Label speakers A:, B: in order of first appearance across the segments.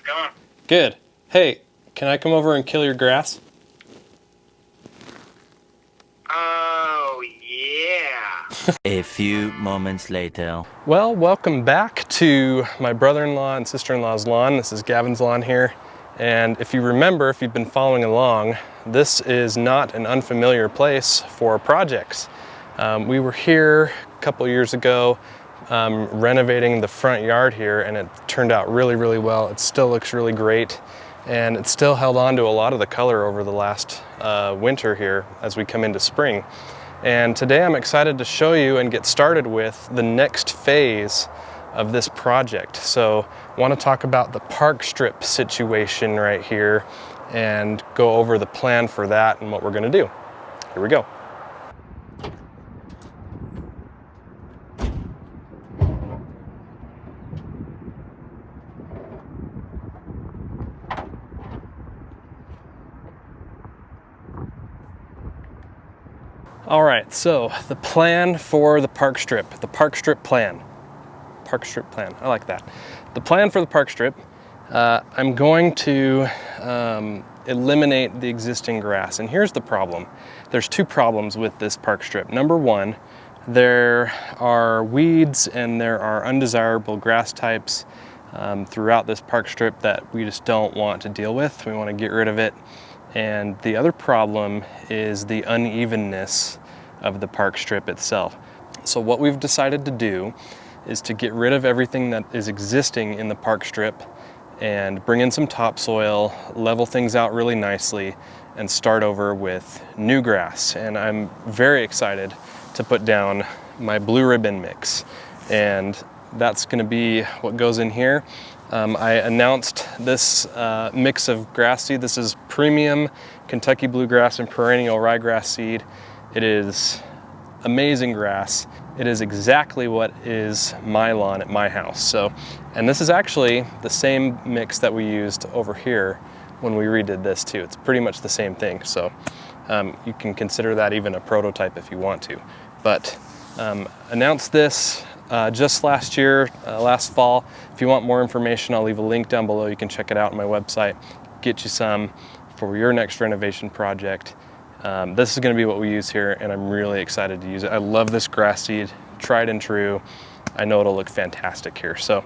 A: going?
B: Good. Hey, can I come over and kill your grass?
A: Oh, yeah.
C: A few moments later.
B: Well, welcome back to my brother-in-law and sister-in-law's lawn. This is Gavin's lawn here. And if you remember, if you've been following along, this is not an unfamiliar place for projects. We were here a couple years ago renovating the front yard here, and it turned out really, really well. It still looks really great, and it still held on to a lot of the color over the last winter here as we come into spring. And today I'm excited to show you and get started with the next phase of this project. So I want to talk about the park strip situation right here and go over the plan for that and what we're going to do. Here we go. All right, so the plan for the park strip plan. Park strip plan, I like that. The plan for the park strip, I'm going to eliminate the existing grass. And here's the problem. There's two problems with this park strip. Number one, there are weeds and there are undesirable grass types throughout this park strip that we just don't want to deal with. We want to get rid of it. And the other problem is the unevenness of the park strip itself. So what we've decided to do is to get rid of everything that is existing in the park strip and bring in some topsoil, level things out really nicely, and start over with new grass. And I'm very excited to put down my blue ribbon mix. And that's gonna be what goes in here. I announced this mix of grass seed. This is premium Kentucky bluegrass and perennial ryegrass seed. It is amazing grass. It is exactly what is my lawn at my house. So, and this is actually the same mix that we used over here when we redid this too. It's pretty much the same thing. So you can consider that even a prototype if you want to. But announced this just last year, last fall. If you want more information, I'll leave a link down below. You can check it out on my website, get you some for your next renovation project. This is going to be what we use here, and I'm really excited to use it. I love this grass seed, tried and true. I know it'll look fantastic here. So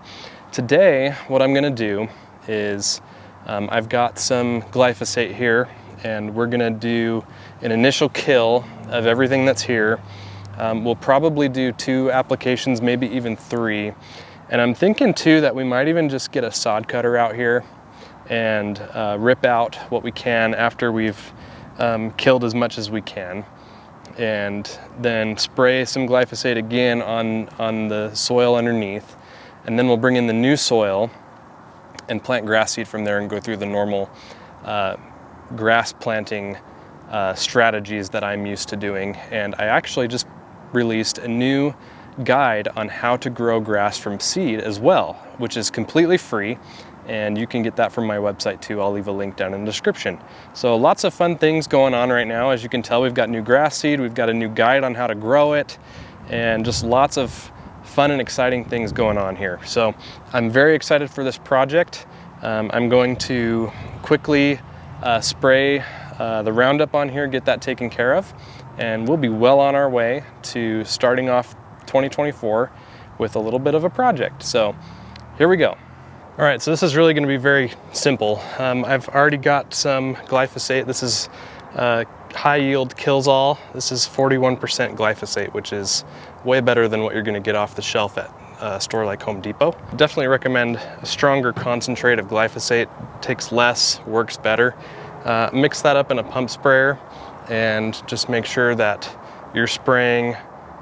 B: today, what I'm going to do is I've got some glyphosate here, and we're going to do an initial kill of everything that's here. We'll probably do 2 applications, maybe even 3. And I'm thinking too that we might even just get a sod cutter out here and rip out what we can after we've killed as much as we can. And then spray some glyphosate again on the soil underneath. And then we'll bring in the new soil and plant grass seed from there and go through the normal grass planting strategies that I'm used to doing. And I actually just released a new guide on how to grow grass from seed as well, which is completely free, and you can get that from my website too. I'll leave a link down in the description. So lots of fun things going on right now. As you can tell, we've got new grass seed, we've got a new guide on how to grow it, and just lots of fun and exciting things going on here. So I'm very excited for this project. I'm going to quickly spray the Roundup on here, get that taken care of, and we'll be well on our way to starting off 2024 with a little bit of a project. So here we go. All right, so this is really going to be very simple. I've already got some glyphosate. This is high yield kills all. This is 41% glyphosate, which is way better than what you're going to get off the shelf at a store like Home Depot. Definitely recommend a stronger concentrate of glyphosate. Takes less, works better. Mix that up in a pump sprayer and just make sure that you're spraying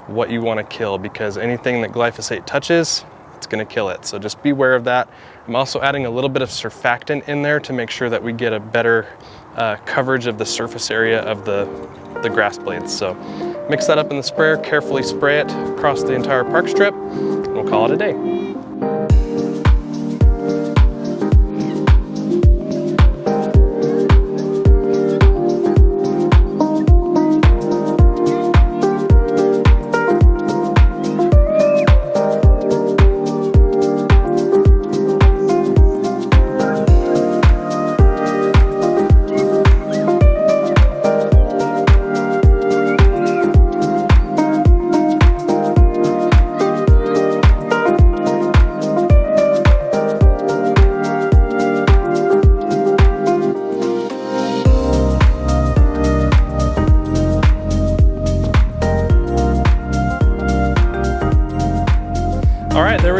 B: what you want to kill, because anything that glyphosate touches, it's going to kill it. So just be aware of that. I'm also adding a little bit of surfactant in there to make sure that we get a better coverage of the surface area of the grass blades. So mix that up in the sprayer, carefully spray it across the entire park strip, and we'll call it a day.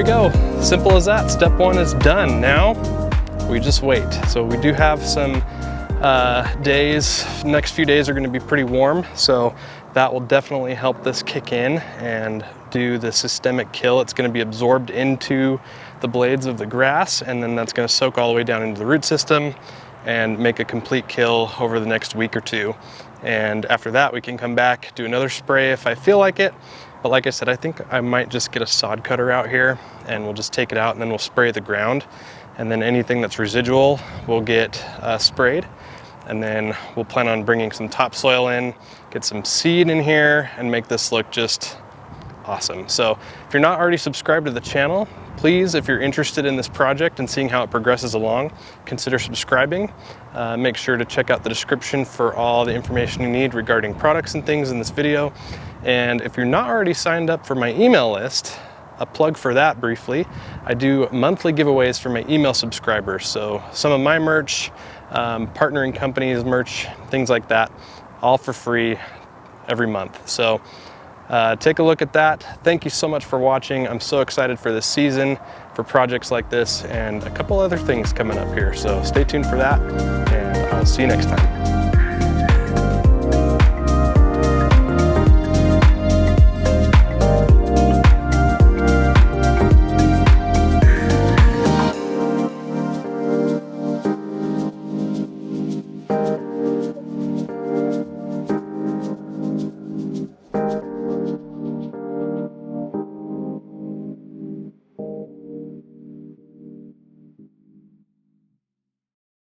B: we go. Simple as that. Step one is done. Now we just wait. So we do have some days, next few days are going to be pretty warm, so that will definitely help this kick in and do the systemic kill. It's going to be absorbed into the blades of the grass, and then that's going to soak all the way down into the root system and make a complete kill over the next week or two. And after that, we can come back, do another spray if I feel like it. But like I said, I think I might just get a sod cutter out here and we'll just take it out and then we'll spray the ground. And then anything that's residual will get sprayed. And then we'll plan on bringing some topsoil in, get some seed in here, and make this look just awesome. So if you're not already subscribed to the channel, please, if you're interested in this project and seeing how it progresses along, consider subscribing. Make sure to check out the description for all the information you need regarding products and things in this video. And if you're not already signed up for my email list, a plug for that briefly, I do monthly giveaways for my email subscribers. So some of my merch, partnering companies merch, things like that, all for free every month. So take a look at that. Thank you so much for watching. I'm so excited for this season, for projects like this, and a couple other things coming up here. So stay tuned for that, and I'll see you next time.